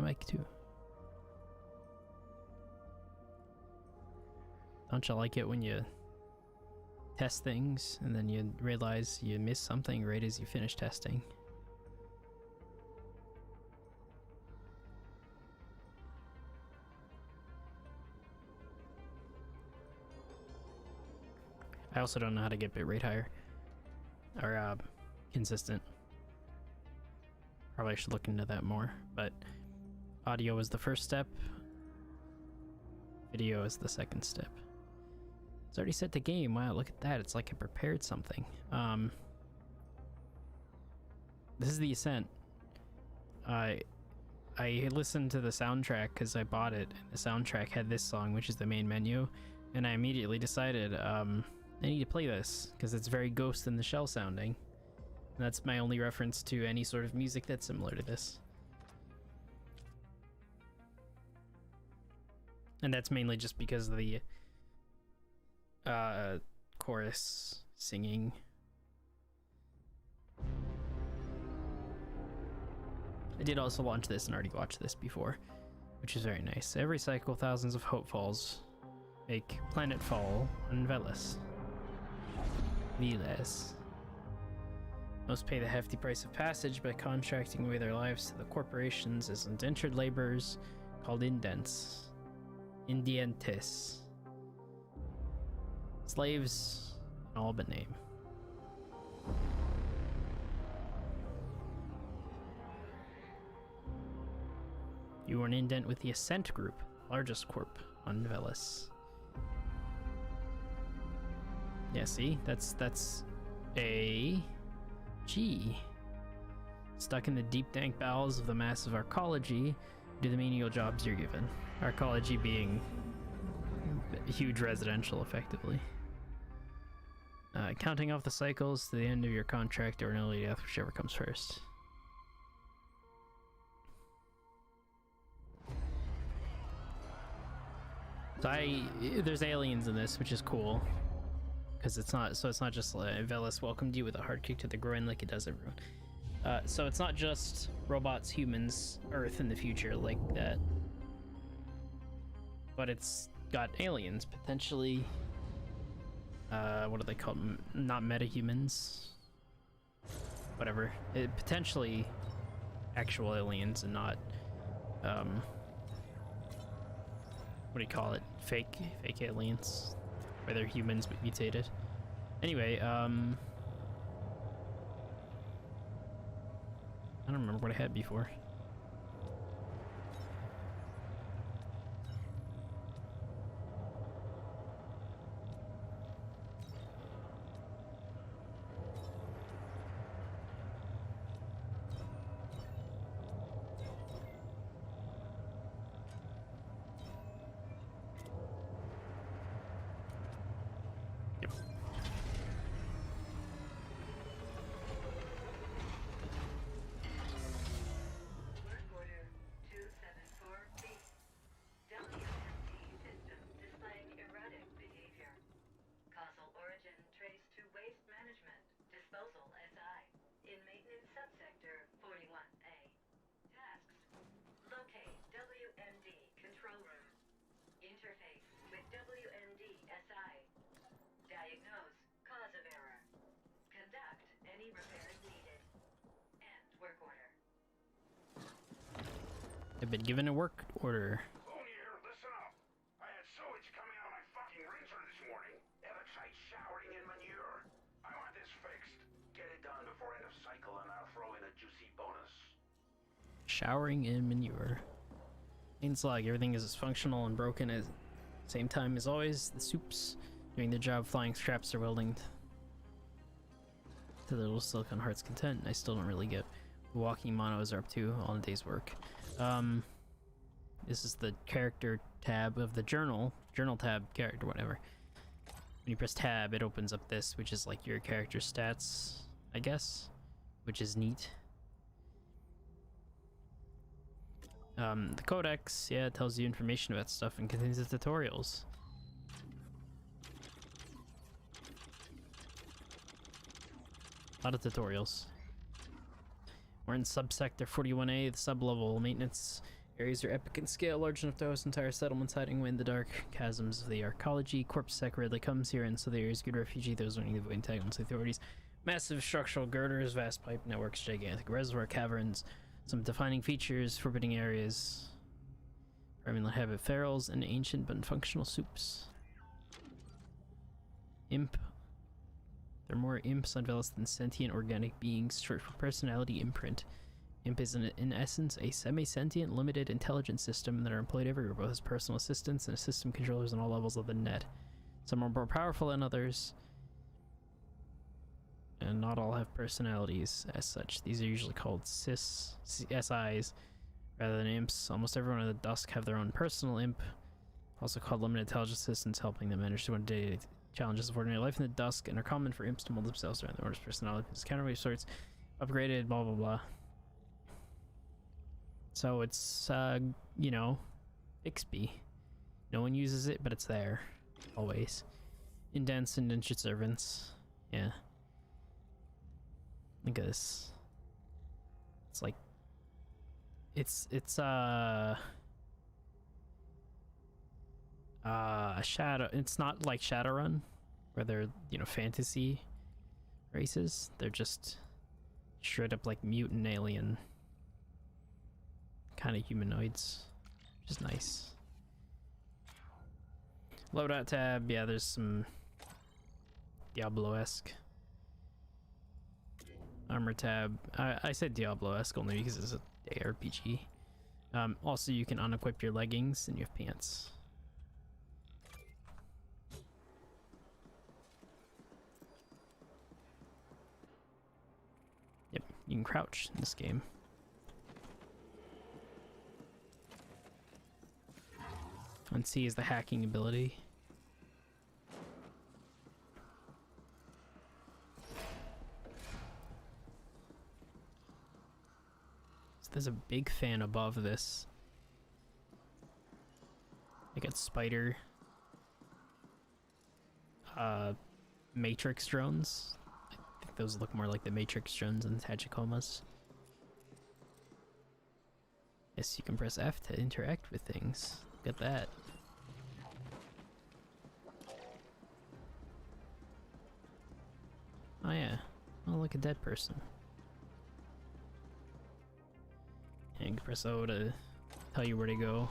mic too. Don't you like it when you test things and then you realize you missed something right as you finish testing? I also don't know how to get bitrate higher or consistent. Probably should look into that more, but audio is the first step. Video is the second step. It's already set to game. Wow, look at that. It's like I prepared something. This is the Ascent. I listened to the soundtrack because I bought it, and the soundtrack had this song, which is the main menu, and I immediately decided I need to play this because it's very Ghost in the Shell sounding. And that's my only reference to any sort of music that's similar to this. And that's mainly just because of the chorus singing. I did also launch this and already watched this before, which is very nice. Every cycle, thousands of hope falls make planetfall on Veles. Most pay the hefty price of passage by contracting away their lives to the corporations as indentured laborers called indents. Indientes. Slaves in all but name. You are an indent with the Ascent Group, largest corp on Veles. Yeah, see? That's a G. Stuck in the deep dank bowels of the massive arcology, do the menial jobs you're given. Arcology being huge residential, effectively. Counting off the cycles to the end of your contract or an early death, whichever comes first. So there's aliens in this, which is cool. Because it's not just Veles welcomed you with a hard kick to the groin like it does everyone. So it's not just robots, humans, Earth in the future like that. But it's got aliens, potentially, what do they call them? Not metahumans. Whatever. Potentially actual aliens and not, what do you call it? Fake aliens. Where they're humans but mutated. Anyway, I don't remember what I had before. I've been given a work order. Listen up. I had sewage coming out of my fucking rinser this morning. Electrolyte showering in manure. I want this fixed. Get it done before end of cycle and I'll throw in a juicy bonus. Showering in manure. Main slug, everything is as functional and broken at the same time as always. The soups doing their job, flying scraps are welding to their little silicon heart's content. I still don't really get what walking monos are up to on a day's work. This is the character tab of the journal tab, character, whatever. When you press tab, it opens up this, which is like your character stats, I guess, which is neat. The codex, yeah, it tells you information about stuff and contains the tutorials. A lot of tutorials. We're in subsector 41A, the sub-level maintenance Areas are epic in scale, large enough to host entire settlements hiding away in the dark chasms of the archaeology. Corpse sec rarely comes here, and so the area is good refugee. Those don't need to avoid entanglements with authorities. Massive structural girders, vast pipe networks, gigantic reservoir caverns, some defining features, forbidding areas, permanent habit ferals, and ancient but functional soups. Imp. They're more imps on Velos than sentient organic beings, short for personality imprint. Imp is in essence a semi-sentient limited intelligence system that are employed everywhere, both as personal assistants and system controllers on all levels of the net. Some are more powerful than others, and not all have personalities as such. These are usually called SIS, SIs, rather than imps. Almost everyone in the Dusk have their own personal imp, also called limited intelligence assistants, helping them manage the day-to-day challenges of ordinary life in the Dusk, and are common for imps to mold themselves around their order's personality. It's counterweight sorts, upgraded, blah blah blah. So it's, you know, Bixby. No one uses it, but it's there. Always. Indents, indentured servants. Yeah. Look at this. It's like... It's a Shadow... It's not like Shadowrun, where they're, you know, fantasy races. They're just straight up like mutant alien kind of humanoids, which is nice. Loadout tab, yeah, there's some Diablo-esque. Armor tab, I said Diablo-esque only because it's a ARPG. Also, you can unequip your leggings and you have pants. Yep, you can crouch in this game. And C is the hacking ability. So there's a big fan above this. I got spider Matrix drones. I think those look more like the Matrix drones in the Tachikomas. Yes, you can press F to interact with things. Look at that. Oh yeah. Oh, look, a dead person. And you can press O to tell you where to go.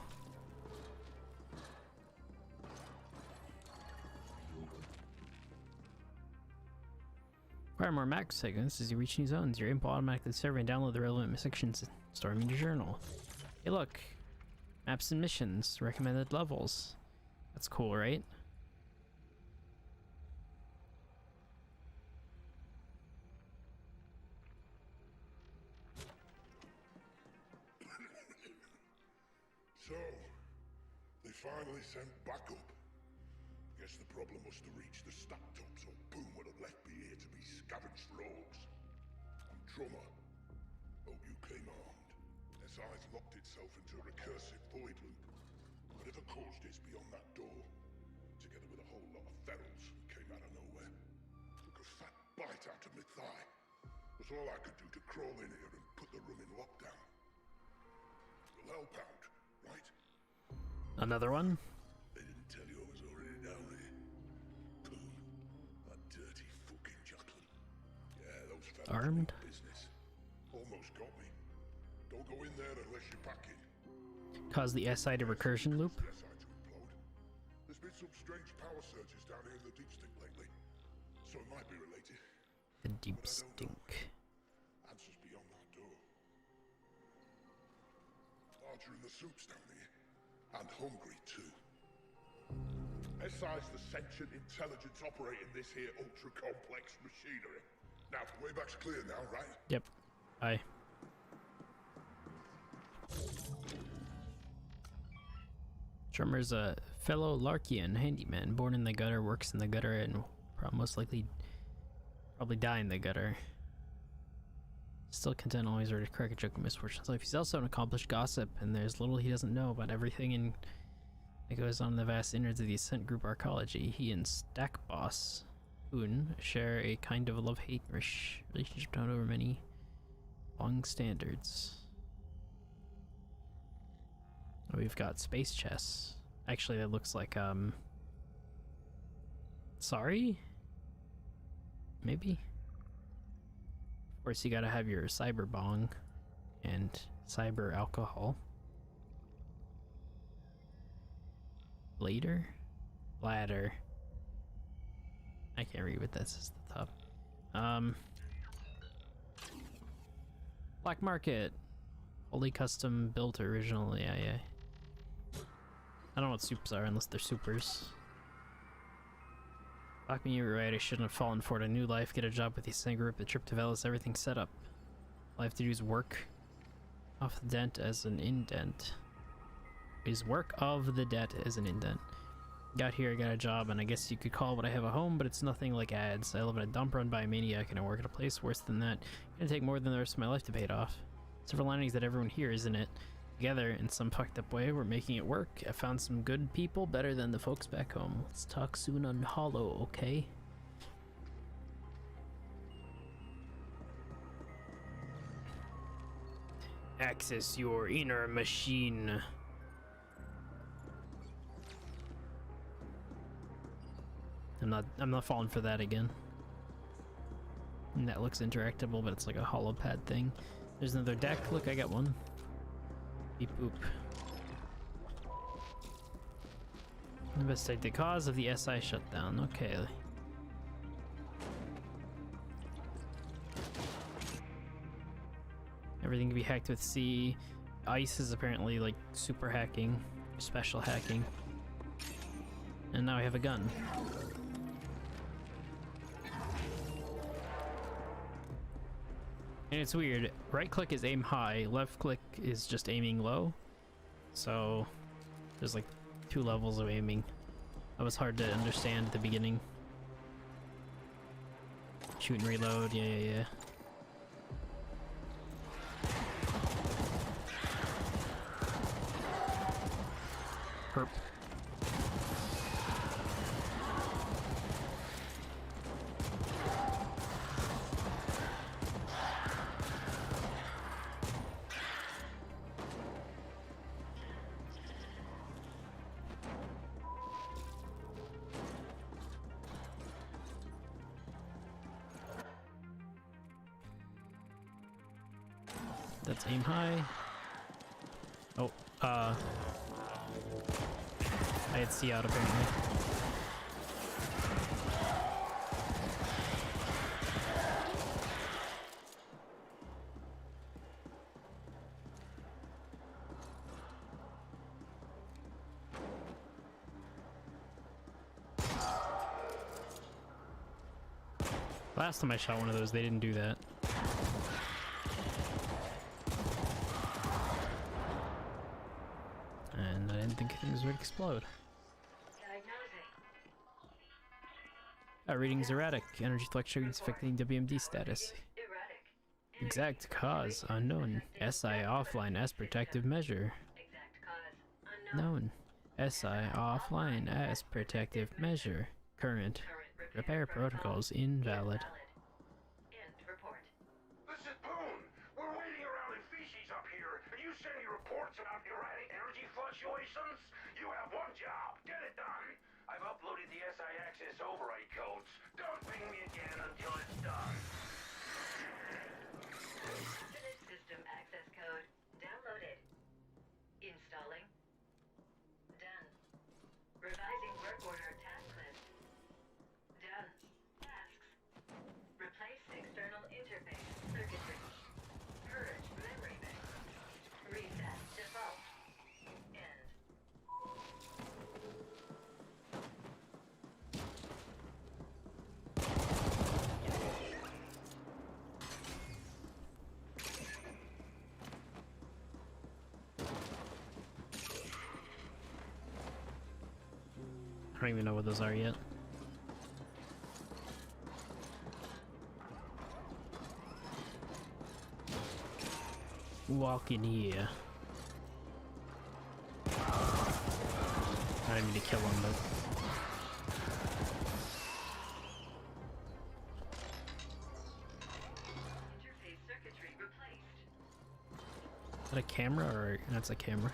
Acquire more map segments as you reach new zones. Your imp will automatically survey and download the relevant sections and store them in your journal. Hey look! Maps and missions. Recommended levels. That's cool, right? So, they finally sent backup. Guess the problem was to reach the stack tops, or Boom would have left me here to be scavenged rogues. I'm Drummer. Hope you came armed. SI's locked itself into a recursive void loop. Whatever caused it's beyond that door, together with a whole lot of ferals who came out of nowhere. Took a fat bite out of my thigh. Was all I could do to crawl in here and put the room in lockdown. You'll help out, right? Another one? They didn't tell you I was already down here. Boom. That dirty fucking Jacqueline. Yeah, those fellas Armed? mean business. Almost got me. Don't go in there unless you're packing. Cause the SI to recursion loop? The SI to implode. There's been some strange power surges down here in the deep stink lately. So it might be related. The deep But I don't know. stink. Answers beyond that door. Larger in the soups down here. And hungry too. SI's the sentient intelligence operating this here ultra-complex machinery. Now, way back's clear now, right? Yep. Bye. Drummer's a fellow Larkian handyman, born in the gutter, works in the gutter, and most likely probably die in the gutter. Still content, always ready to crack a joke of misfortune's life. He's also an accomplished gossip, and there's little he doesn't know about everything that goes on in the vast innards of the Ascent group archaeology. He and Stack Boss Un share a kind of love-hate relationship known over many long standards. We've got space chess. Actually, that looks like, sorry? Maybe? Of course, you gotta have your cyber bong and cyber alcohol. Later? Ladder. I can't read what that says at the top. Black market. Fully custom built originally, yeah. I don't know what supes are unless they're supers. Fuck me, you were right, I shouldn't have fallen for it. A new life, get a job with the Ascent group, the trip to Velis, everything's set up. All I have to do is work off the dent as an indent. Work of the debt as an indent. Got here, I got a job, and I guess you could call what I have a home, but it's nothing like ads. I live in a dump run by a maniac, and I work at a place worse than that. It's gonna take more than the rest of my life to pay it off. Silver linings that everyone here, isn't it? Together, in some fucked up way, we're making it work. I found some good people, better than the folks back home. Let's talk soon on Hollow, okay? Access your inner machine. I'm not falling for that again. And that looks interactable, but it's like a hollow pad thing. There's another deck. Look, I got one. Beep boop. Investigate the cause of the SI shutdown. Okay. Everything can be hacked with C. Ice is apparently like super hacking, special hacking. And now I have a gun. And it's weird. Right click is aim high, left click is just aiming low. So there's like 2 levels of aiming. That was hard to understand at the beginning. Shoot and reload, yeah. Herp. That's aim high. Oh, I had C out apparently. Last time I shot one of those, they didn't do that. And I didn't think things would explode. Reading's erratic. Energy fluctuations affecting WMD status. Exact cause unknown. SI offline as protective measure. Known. SI offline as protective measure. Current. Repair protocols invalid. This is Boone. We're waiting around in feces up here, and you send me reports about erratic energy fluctuations? You have one job. Get it done. I've uploaded the SI access override codes. Don't ping me again until it's done. Infinite system access code downloaded. Installing. Done. Revising work order task list. Done. Tasks. Replace external interface circuitry. Purge memory bank. Reset default. End. I don't even know what those are yet. Walk in here. I didn't mean to kill him, but... Interface circuitry replaced. Is that a camera or... That's a camera.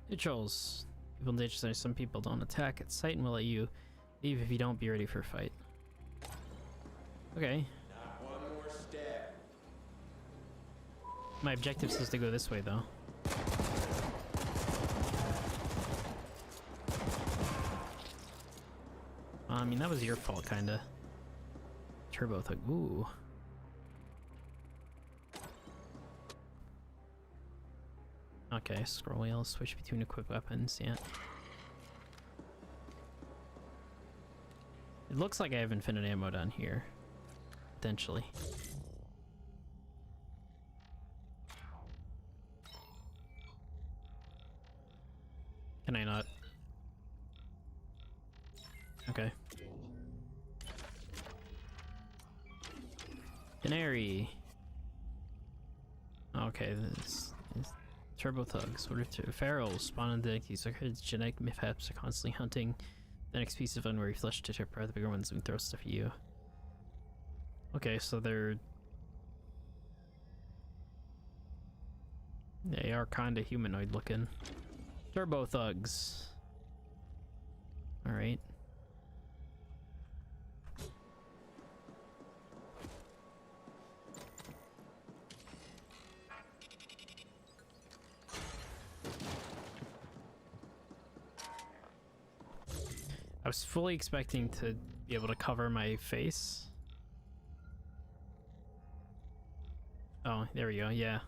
It trolls. People in danger zones, some people don't attack at sight and will let you leave if you don't be ready for a fight. Okay. Not one more step. My objective is to go this way though. I mean, that was your fault, kinda. Turbo thug. Ooh. Okay, scroll wheel, switch between equipped weapons, yeah. It looks like I have infinite ammo down here. Potentially. Can I not? Okay. Canary. Okay, this is turbo thugs. What are ferals spawn on the deck? These are genetic mishaps are constantly hunting the next piece of unwary flesh to tear apart the bigger ones and throw stuff at you. Okay, so they are kinda humanoid looking. Turbo thugs. Alright. I was fully expecting to be able to cover my face. Oh, there we go, yeah.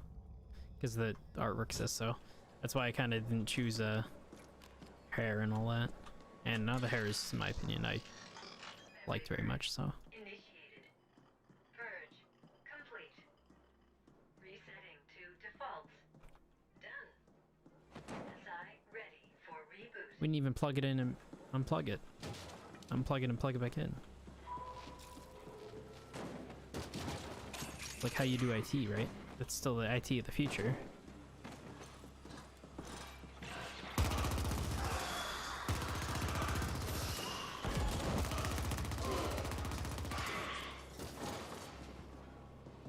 Because the artwork says so. That's why I kind of didn't choose hair and all that. And now the hair is, in my opinion, I liked very much, so. Initiated. Purge. Complete. Resetting to default. Done. SI ready for reboot. We didn't even plug it in and unplug it. Unplug it and plug it back in. Like how you do IT, right? That's still the IT of the future.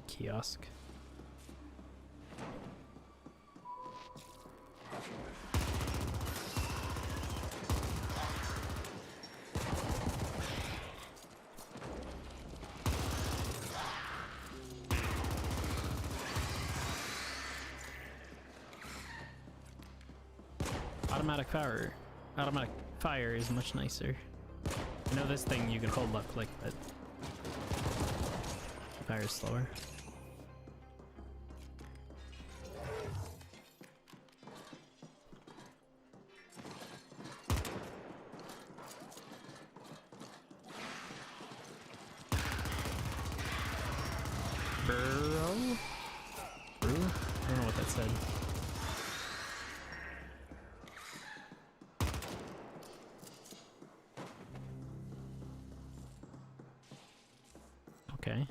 Kiosk. Automatic fire is much nicer. I know this thing you can hold left click, but fire is slower. Burrow? Brew? I don't know what that said. Okay.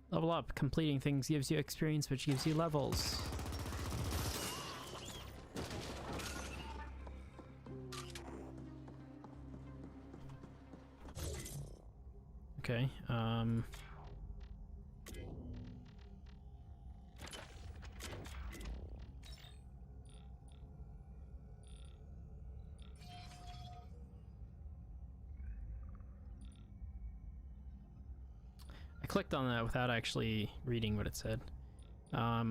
Level up. Completing things gives you experience, which gives you levels. Okay, I clicked on that without actually reading what it said. I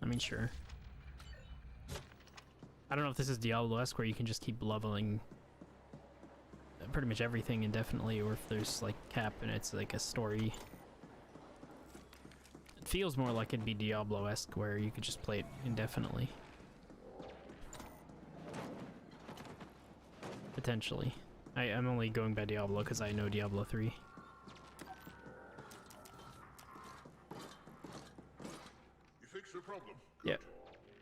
mean, sure. I don't know if this is Diablo-esque where you can just keep leveling pretty much everything indefinitely, or if there's like cap and it's like a story. It feels more like it'd be Diablo-esque where you could just play it indefinitely. Potentially. I'm only going by Diablo because I know Diablo 3. You fixed the problem? Yeah.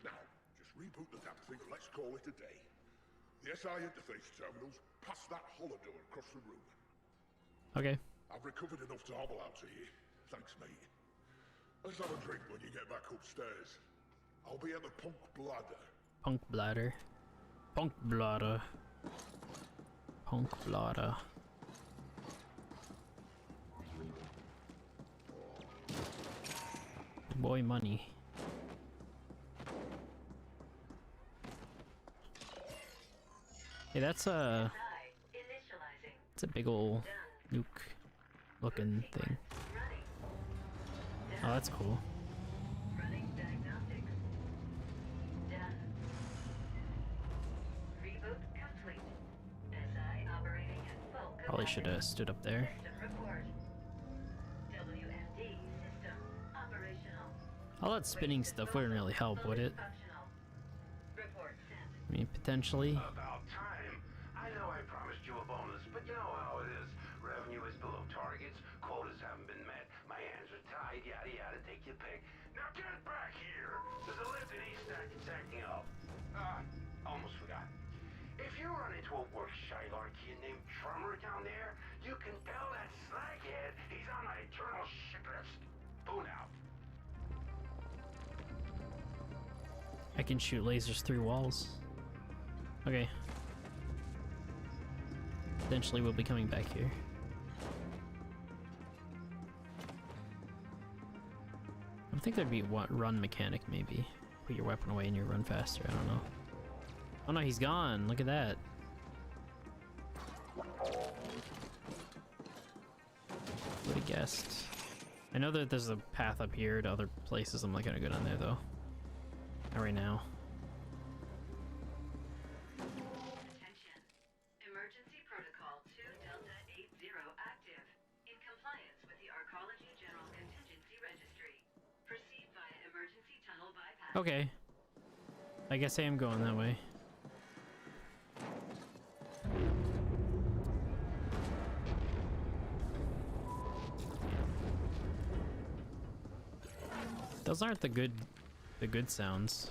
Now, just reboot the damn thing and let's call it a day. The SI interface terminal's past that hollow door across the room. Okay. I've recovered enough to hobble out to you. Thanks, mate. Let's have a drink when you get back upstairs. I'll be at the Punk Bladder. Punk bladder. Punk bladder. Punk bladder. Boy money. Hey, that's a Initializing. it's a big ol' Done. nuke looking thing. Running. Oh, that's cool. Running diagnostics. Done. Reboot complete. SI operating at full capacity. Probably should have stood up there. System report. WMD system operational. All that spinning stuff wouldn't really help, would it? Functional. Report sent. I mean, potentially. About time. I know I promised you a bonus, but you know how it is. Revenue is below targets, quotas haven't been met, my hands are tied, yada yada, take your pick. Now get back here! There's a lift in East Stack that's acting up. Almost forgot. If you run into a work Shylark kid named Trummer down there, you can tell that slackhead he's on my eternal shit list. Boon out. I can shoot lasers through walls. Okay. Eventually we'll be coming back here. I think there'd be a run mechanic maybe. Put your weapon away and you run faster, I don't know. Oh no, he's gone, look at that. Would've guessed. I know that there's a path up here to other places, I'm not gonna go down there though. Not right now. Attention. Emergency protocol 2 Delta 80 active. In compliance with the Arcology General Contingency Registry. Proceed via emergency tunnel bypass. Okay. I guess I am going that way. Those aren't the good sounds.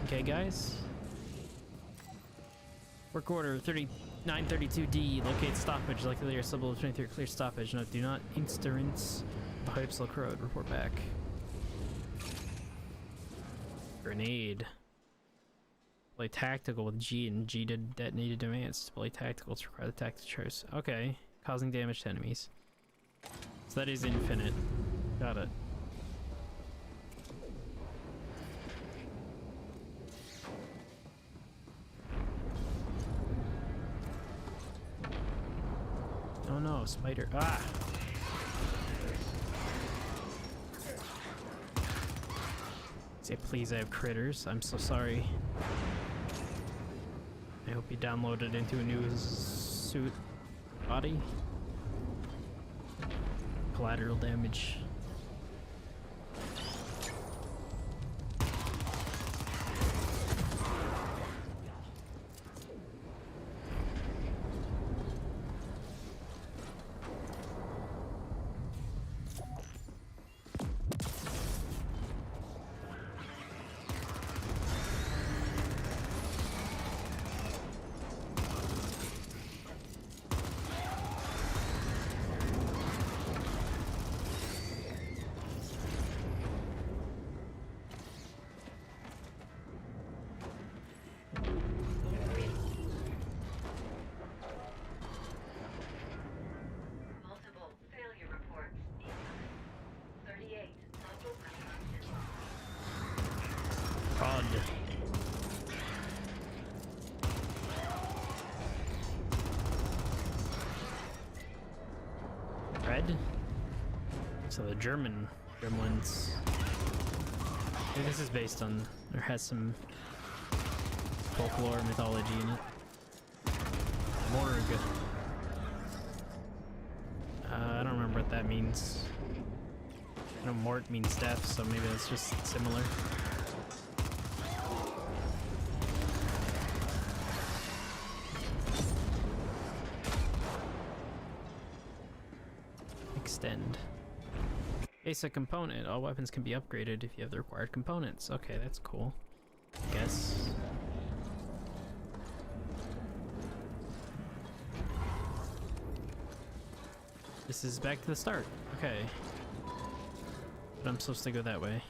Okay, guys. Work order 3932D. Locate stoppage. Likely your sub 23 clear stoppage. No, do not insta-rinse the Hype Silk Road. Report back. Grenade. Play tactical with G and G did detonated advanced. Play tactical to require the tactical choice. Okay. Causing damage to enemies. So that is infinite. Got it. Oh no, spider. Ah! Say please, I have critters. I'm so sorry. I hope you downloaded into a new suit body. Collateral damage. Multiple failure reports incoming. 38 local malfunctions. Prod. Red? So the German gremlins. Maybe this is based on, or has some folklore mythology in it. Morg. I don't remember what that means. I know mort means death, so maybe that's just similar. Extend. Basic component. All weapons can be upgraded if you have the required components. Okay, that's cool. I guess. This is back to the start. Okay. But I'm supposed to go that way.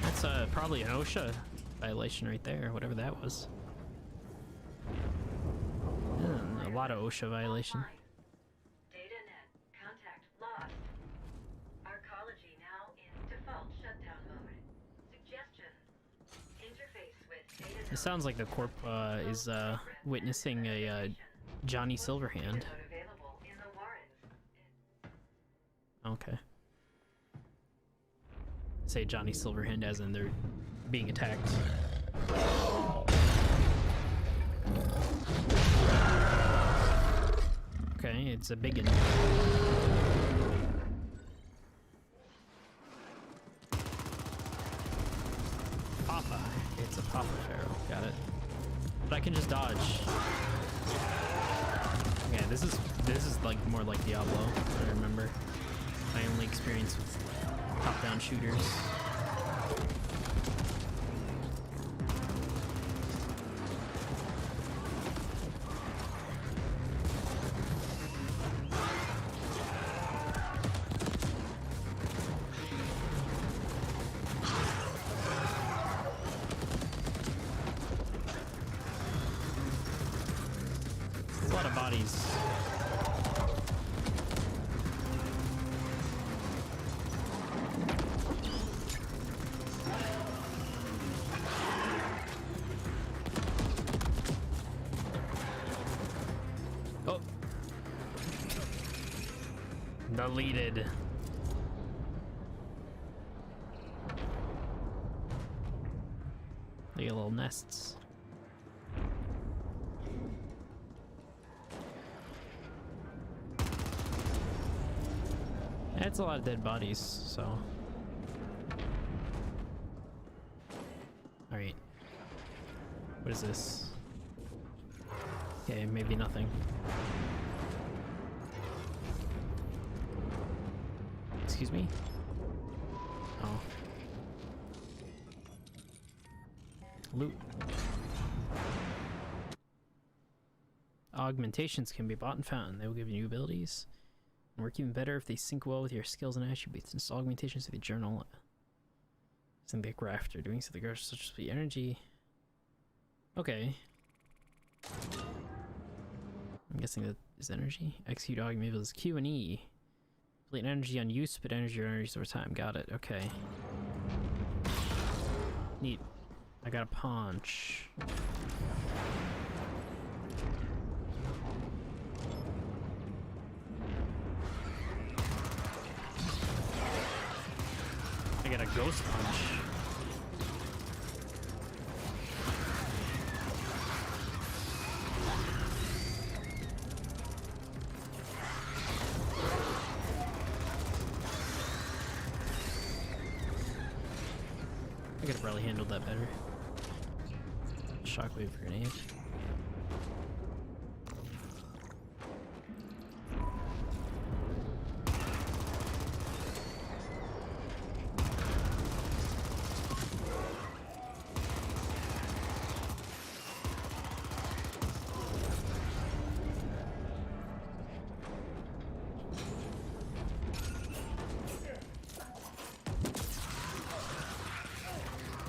That's probably an OSHA violation right there, whatever that was. Yeah, a lot of OSHA violation. DataNet contact lost. Arcology now in default shutdown mode. Suggestion. Interface with data. It sounds like the corp is witnessing a Johnny Silverhand. Available in the Warrens. Okay. Say Johnny Silverhand as in they're being attacked. Okay, it's a biggin. Papa. It's a Papa Pharaoh. Got it. But I can just dodge. Yeah, this is like more like Diablo, I remember. My only experience with top-down shooters. A lot of bodies. Deleted. They get little nests. That's a lot of dead bodies, so. Alright. What is this? Okay, maybe nothing. Excuse me? Oh. Loot. Augmentations can be bought and found. They will give you new abilities and work even better if they sync well with your skills and attributes. Install augmentations to the journal. Something like craft or doing something such as the energy. Okay. I'm guessing that is energy. Execute augmentations Q and E. Complete energy on use, but energy or energy over time. Got it. Okay. Neat. I got a punch. I got a ghost punch. I could have probably handled that better. Shockwave grenade.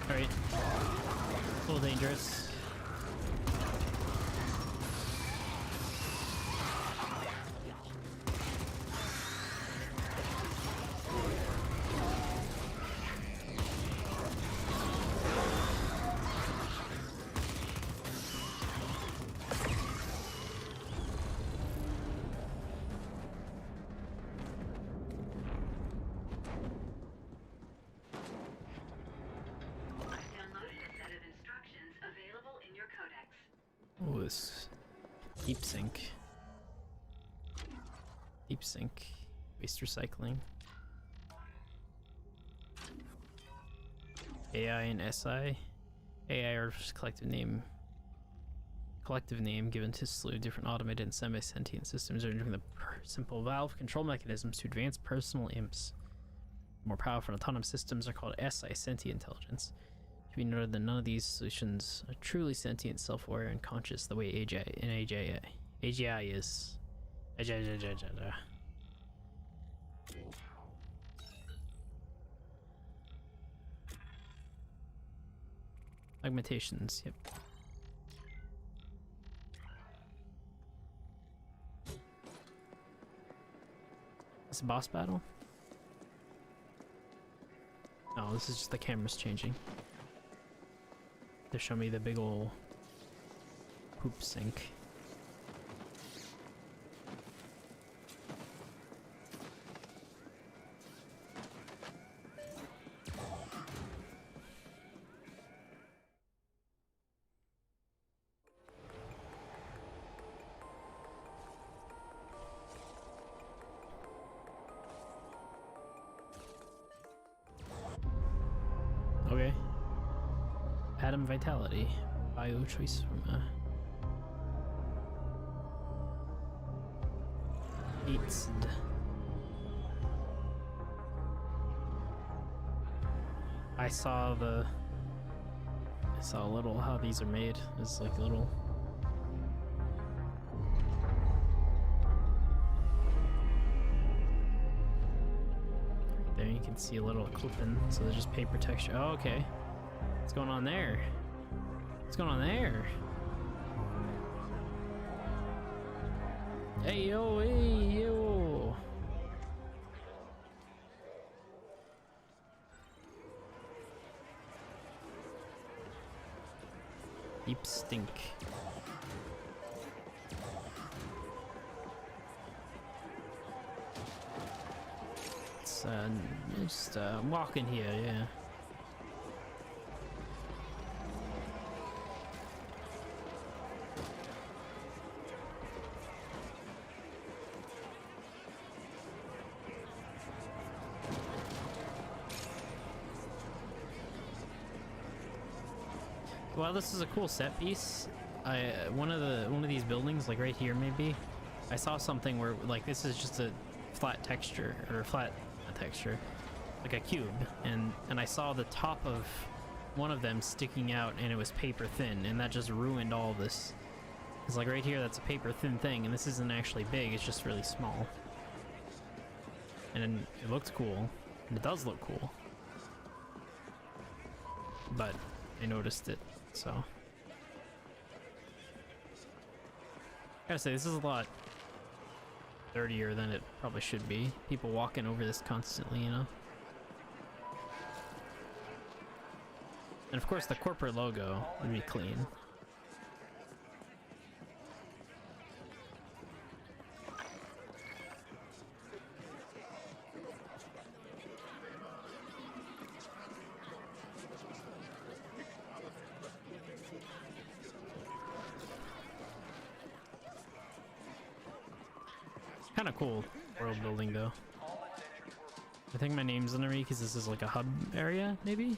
Alright. A little dangerous. Oh, this deep sink. Deep sink. Waste recycling. AI and SI. AI are just collective name given to a slew of different automated and semi-sentient systems ranging from the simple valve control mechanisms to advanced personal imps. More powerful and autonomous systems are called SI, sentient intelligence. To be noted that none of these solutions are truly sentient, self-aware, and conscious the way AGI is. Augmentations, yep. It's a boss battle? Oh, this is just the cameras changing. They show me the big ol' poop sink. Okay. Atom Vitality. Bio choice from Eats. I saw a little how these are made. It's like a little there you can see a little clipping, so they're just paper texture. Oh, okay. What's going on there? What's going on there? Hey yo, hey yo. Deep stink. It's just walking here, yeah. Well, this is a cool set piece. One of these buildings, like right here maybe, I saw something where like this is just a flat texture or flat texture, like a cube, and I saw the top of one of them sticking out, and it was paper thin, and that just ruined all this. It's like right here, that's a paper thin thing, and this isn't actually big; it's just really small. And it looked cool, and it does look cool, but I noticed it. So, gotta say, this is a lot dirtier than it probably should be. People walking over this constantly, you know? And of course, the corporate logo would be clean. Kind of cool world building though. I think my name's under me because this is like a hub area, maybe?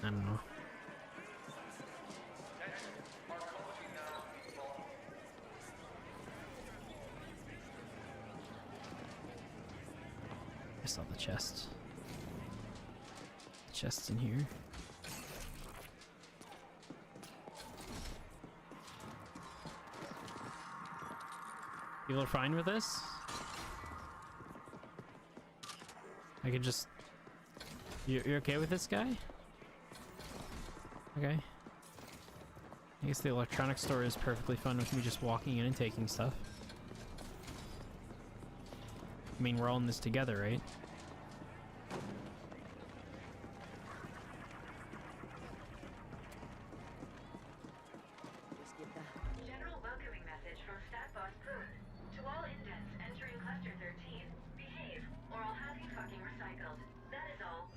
I don't know. I saw the chest. The chest's in here. People are fine with this? I could just... You're okay with this guy? Okay. I guess the electronics store is perfectly fine with me just walking in and taking stuff. I mean, we're all in this together, right? General welcoming message from Stat Boss Poon. To all indents entering Cluster 13, behave, or I'll have you fucking recycled. That is all.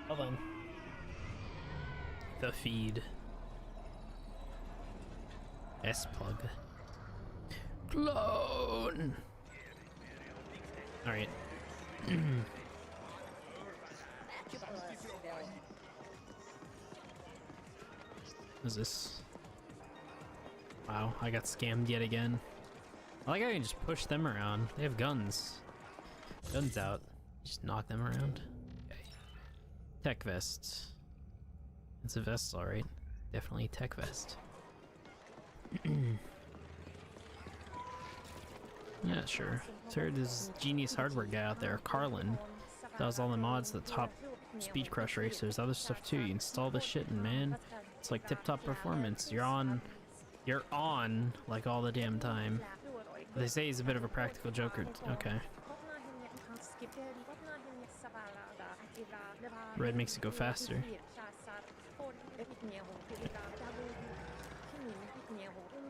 Hold on. The feed. S-plug. Clone! All right. What is this? Wow, I got scammed yet again. I like how you can just push them around. They have guns. Guns out. Just knock them around. Okay. Tech vests. It's a vest, alright. Definitely tech vest. Yeah, sure. So there's this genius hardware guy out there, Carlin. Does all the mods, the top speed crush racers, other stuff too. You install this shit and man, it's like tip-top performance. You're on like all the damn time. They say he's a bit of a practical joker. Okay. Red makes it go faster.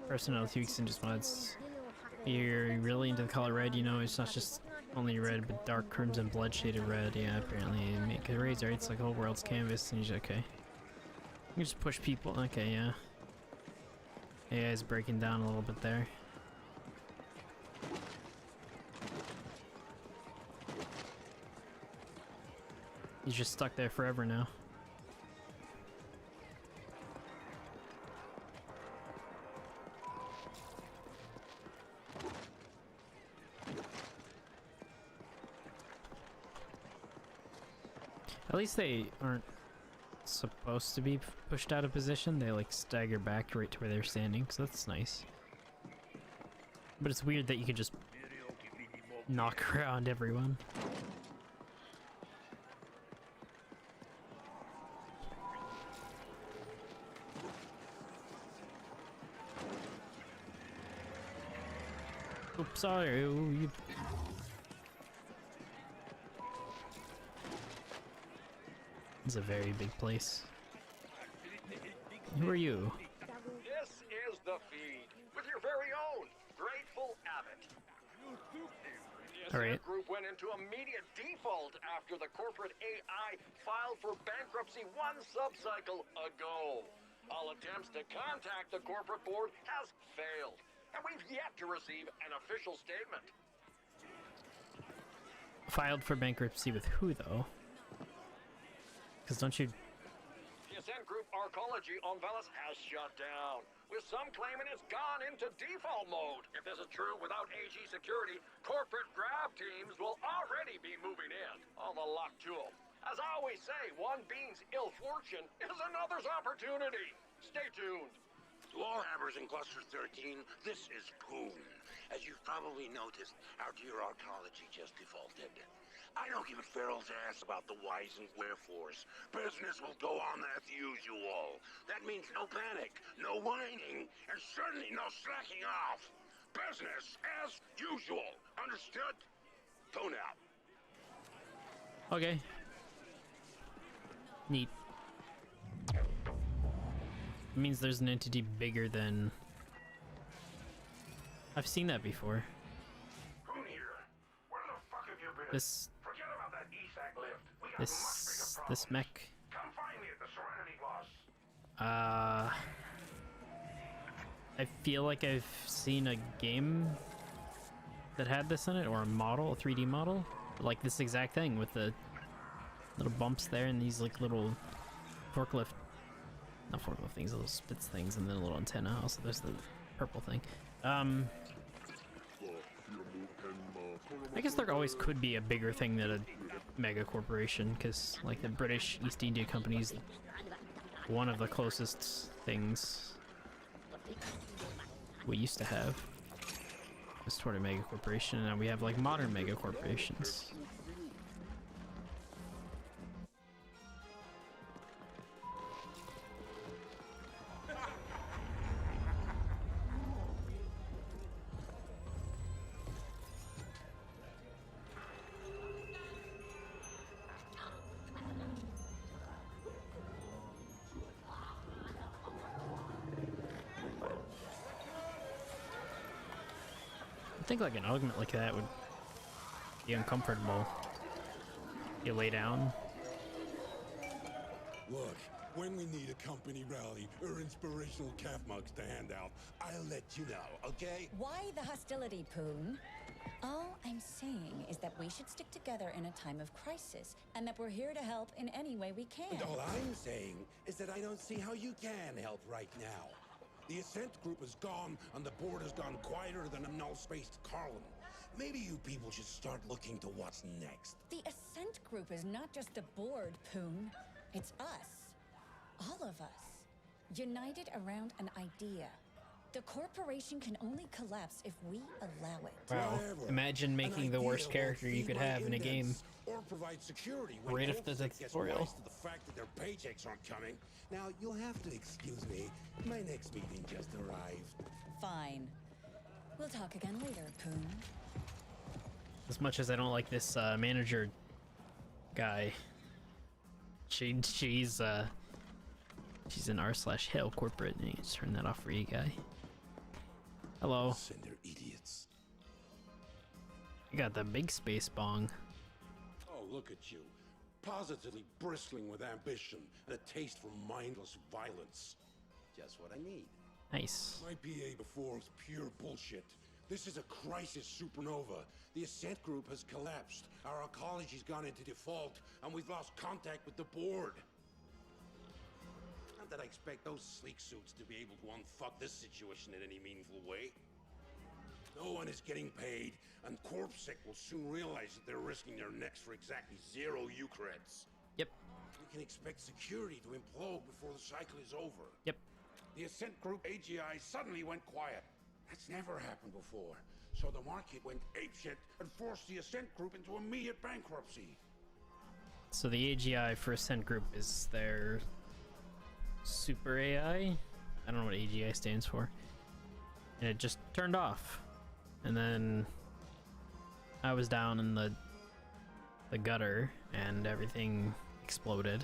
Personnel 2 weeks into mods. You're really into the color red, you know, it's not just only red, but dark crimson blood shaded red. Yeah, apparently make a razor. It's like whole world's canvas and you're okay. You just push people. Okay, yeah. AI is breaking down a little bit there. He's just stuck there forever now. At least they aren't supposed to be pushed out of position. They like stagger back right to where they're standing, so that's nice. But it's weird that you can just knock around everyone. Oops, sorry. You... It's a very big place. Who are you? This is the feed with your very own Grateful Abbott. The Ascent Group went into immediate default after the corporate AI filed for bankruptcy one subcycle ago. All attempts to contact the corporate board has failed, and we've yet to receive an official statement. Filed for bankruptcy with who, though? Because don't you... The Ascent Group Arcology on Velis has shut down, with some claiming it's gone into default mode. If this is true, without AG security, corporate grab teams will already be moving in on the H-TUO. As I always say, one being's ill fortune is another's opportunity. Stay tuned. To all hammers in Cluster 13, this is Poon. As you've probably noticed, our dear Arcology just defaulted. I don't give a feral's ass about the whys and wherefores. Business will go on as usual. That means no panic, no whining, and certainly no slacking off. Business as usual. Understood? Tone out. Okay. Neat. It means there's an entity bigger than... I've seen that before. Poon here. Where the fuck have you been? This mech. Come find me at the Serenity Boss. I feel like I've seen a game that had this in it, or a model, a 3D model, like this exact thing with the little bumps there and these like little not forklift things, little spits things, and then a little antenna. Also, there's the purple thing. I guess there always could be a bigger thing than a mega corporation, because like the British East India Company is one of the closest things we used to have was toward a mega corporation, and now we have like modern mega corporations. I think like an augment like that would be uncomfortable. You lay down. Look, when we need a company rally or inspirational calf mugs to hand out, I'll let you know, okay? Why the hostility, Poon? All I'm saying is that we should stick together in a time of crisis, and that we're here to help in any way we can. And all I'm saying is that I don't see how you can help right now. The Ascent group is gone, and the board has gone quieter than a null-spaced Carlin. Maybe you people should start looking to what's next. The Ascent group is not just the board, Poon. It's us. All of us. United around an idea. The corporation can only collapse if we allow it. Wow. Whatever. Imagine making the worst character you could have in a game. Or provide security when Right after the Corpsec gets tutorial. wise to the fact that their paychecks aren't coming. Now, you'll have to excuse me. My next meeting just arrived. Fine. We'll talk again later, Poon. As much as I don't like this manager guy, she's an r/hell corporate. And just turn that off for you, guy. Hello. Send their idiots. You got the big space bong. Oh, look at you. Positively bristling with ambition and a taste for mindless violence. Just what I need. Nice. My PA before was pure bullshit. This is a crisis supernova. The Ascent group has collapsed. Our ecology's gone into default, and we've lost contact with the board. Not that I expect those sleek suits to be able to unfuck this situation in any meaningful way. No one is getting paid, and Corpsec will soon realize that they're risking their necks for exactly 0 Eucreds. Yep. We can expect security to implode before the cycle is over. Yep. The Ascent group AGI suddenly went quiet. That's never happened before. So the market went apeshit and forced the Ascent group into immediate bankruptcy. So the AGI for Ascent Group is their super AI? I don't know what AGI stands for. And it just turned off. And then I was down in the gutter and everything exploded.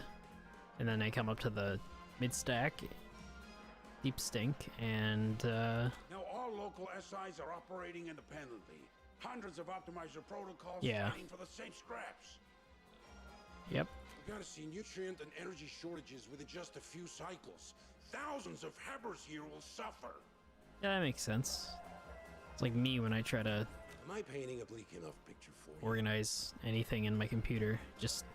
And then I come up to the mid-stack, deep stink, and Now all local SIs are operating independently. Hundreds of optimizer protocols fighting for the same scraps. Yep. We're gonna see nutrient and energy shortages within just a few cycles. Thousands of Hebbers here will suffer. Yeah, that makes sense. It's like me when I try to Am I painting a bleak enough picture for you? organize anything in my computer. Just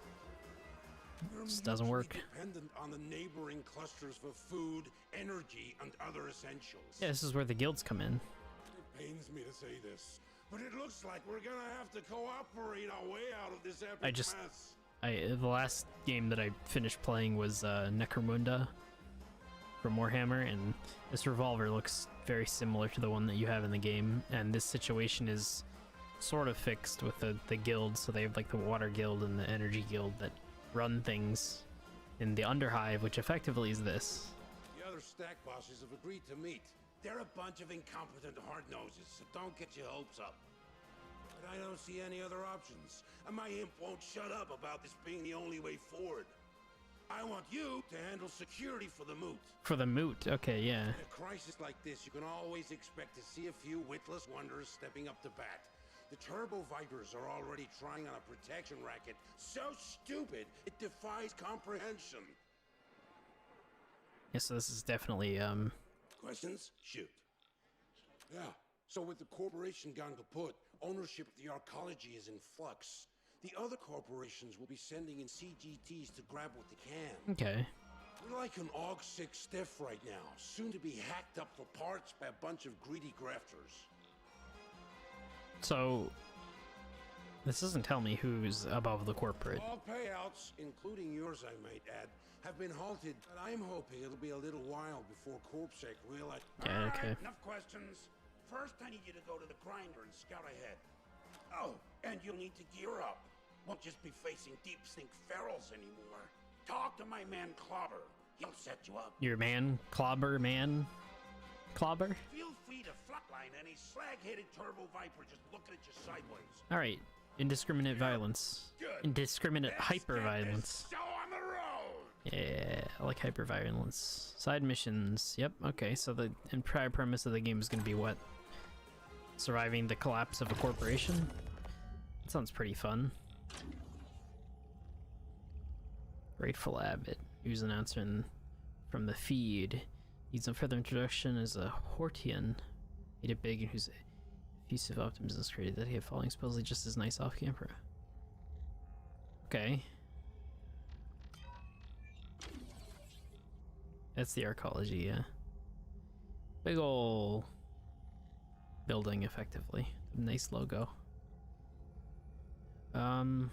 doesn't work. Dependent on the neighboring clusters for food, energy, and other essentials. Yeah, this is where the guilds come in. It pains me to say this, but it looks like we're gonna have to cooperate our way out of this epic mess. The last game that I finished playing was Necromunda from Warhammer, and this revolver looks very similar to the one that you have in the game, and this situation is sort of fixed with the guilds. So they have like the water guild and the energy guild that run things in the Underhive, which effectively is this. The other stack bosses have agreed to meet. They're a bunch of incompetent hard-noses, so don't get your hopes up. But I don't see any other options, and my imp won't shut up about this being the only way forward. I want you to handle security for the moot. For the moot, okay, yeah. In a crisis like this, you can always expect to see a few witless wonders stepping up to bat. The Turbo Vipers are already trying on a protection racket so stupid it defies comprehension. Yeah, so this is definitely Questions? Shoot. Yeah, so with the corporation gone kaput, ownership of the arcology is in flux. The other corporations will be sending in CGTs to grab what they can. okay. We're like an AUG-6 stiff right now, soon to be hacked up for parts by a bunch of greedy grafters. So this doesn't tell me who's above the corporate. All payouts, including yours I might add, have been halted, but I'm hoping it'll be a little while before Corpsec realize... Yeah, All okay. right, enough questions. First, I need you to go to the grinder and scout ahead. Oh, and you'll need to gear up. Won't just be facing deep sink ferals anymore. Talk to my man Clobber. He'll set you up. Your man, Clobber man? Clobber? Feel free to flatline any slag-headed Turbo Viper just looking at you sideways. Alright. Indiscriminate violence. Good. Indiscriminate Let's hyper get violence. this show on the road! Yeah, I like hyper violence. Side missions. Yep, okay, so the entire premise of the game is gonna be what? Surviving the collapse of a corporation? That sounds pretty fun. Grateful Abbot. News announcement from the feed. Needs no further introduction as a Hortian. Made it big and whose Effusive optimism is created that he had falling supposedly just as nice off camera. Okay. That's the arcology, yeah. Big ol' building, effectively. Nice logo. Incon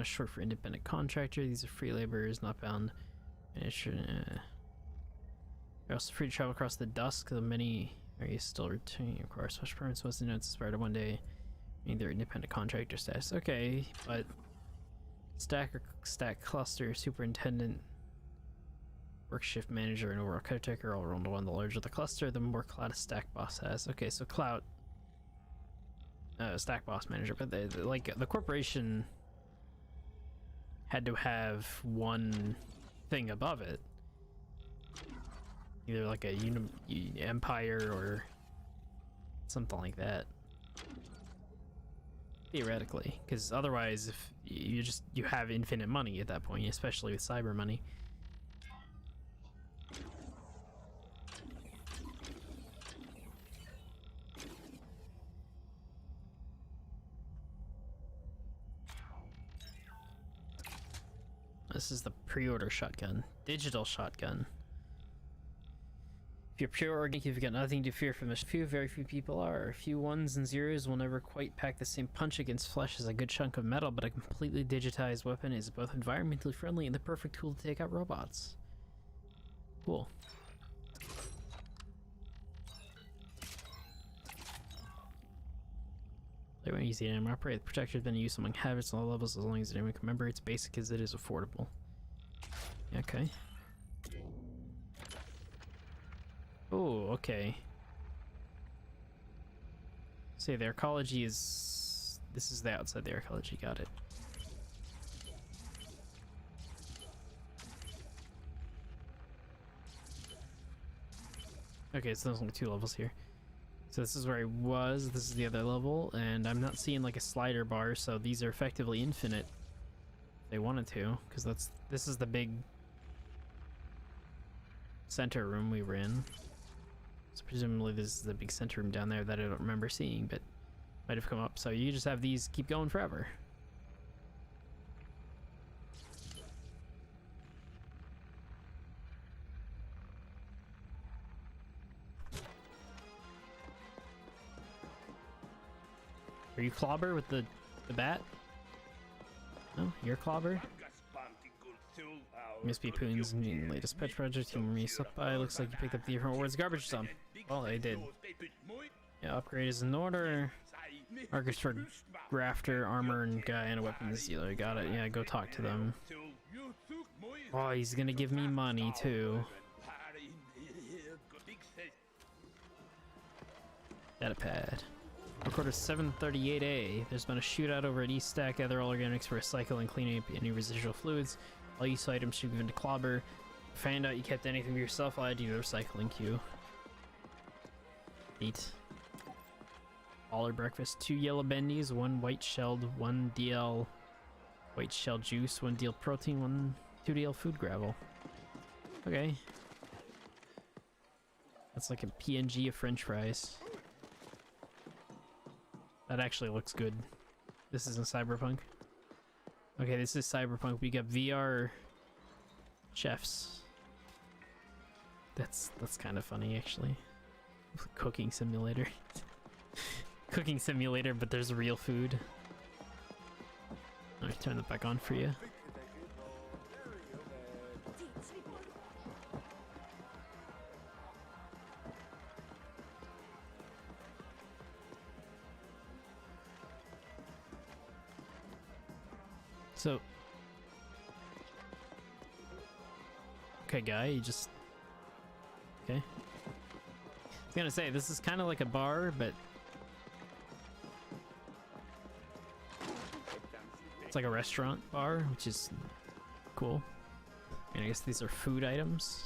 is short for independent contractor. These are free laborers, not bound. And it should, You're also free to travel across the dusk, though many areas still retain your car. Special permits was inspired one day. Meaning their independent contractor status. Okay, but stack cluster, superintendent, work shift manager, and overall caretaker all rolled into one. The larger the cluster, the more clout a stack boss has. Okay, so clout, stack boss manager, but like the corporation had to have one thing above it, either like a empire or something like that. Theoretically, because otherwise, if you have infinite money at that point, especially with cyber money. This is the pre-order shotgun, digital shotgun. If you're pure organic, you've got nothing to fear from this. Very few people are. A few ones and zeros will never quite pack the same punch against flesh as a good chunk of metal, but a completely digitized weapon is both environmentally friendly and the perfect tool to take out robots. Cool. They won't use the animal operate. The protector has been used among habits on all levels as long as anyone can remember. It's basic as it is affordable. Okay. Oh, okay. Say the arcology is... This is the outside the arcology, got it. Okay, so there's only 2 levels here. So this is where I was, this is the other level, and I'm not seeing like a slider bar, so these are effectively infinite. If they wanted to, because this is the big center room we were in. So presumably this is the big center room down there that I don't remember seeing, but might have come up. So you just have these keep going forever. Are you Clobber with the bat? No, you're Clobber? Must be Poon's latest pet project. You me up by. Looks like you picked up the different awards. Garbage or something. Well, I did. Yeah, upgrade is in order. Markers for grafter, armor, and guy, and a weapons dealer. Got it. Yeah, go talk to them. Oh, he's gonna give me money too. Datapad. Recorder 738A. There's been a shootout over at East Stack. Gather all organics for recycle and clean up any residual fluids. All use items should be given to Clobber. Found out you kept anything for yourself, I'll add you to the recycling queue. Neat. Baller breakfast. 2 yellow bendies, 1 white shelled, 1 DL white shell juice, 1 DL protein, 2 DL food gravel. Okay. That's like a PNG of french fries. That actually looks good. This isn't Cyberpunk. Okay, this is Cyberpunk. We got VR chefs. That's kind of funny, actually. Cooking simulator. Cooking simulator, but there's real food. Let me turn that back on for you. So, okay, guy, you just okay. I was gonna say this is kind of like a bar, but it's like a restaurant bar, which is cool. And I guess these are food items.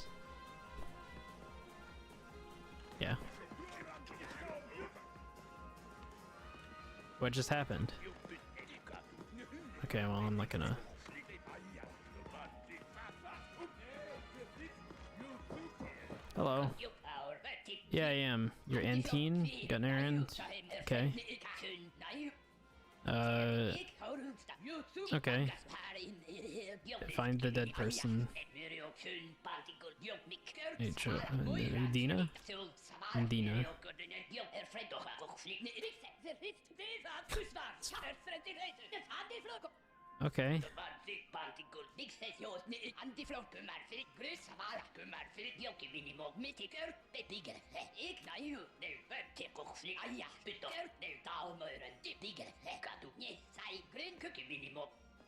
Yeah. What just happened? Okay, well, I'm not gonna... Yeah, I am. You're Antine? Gunnaran? Okay. Okay. Find the dead person. H-TUO. Dina? Dina. Okay.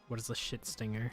What is the shit stinger?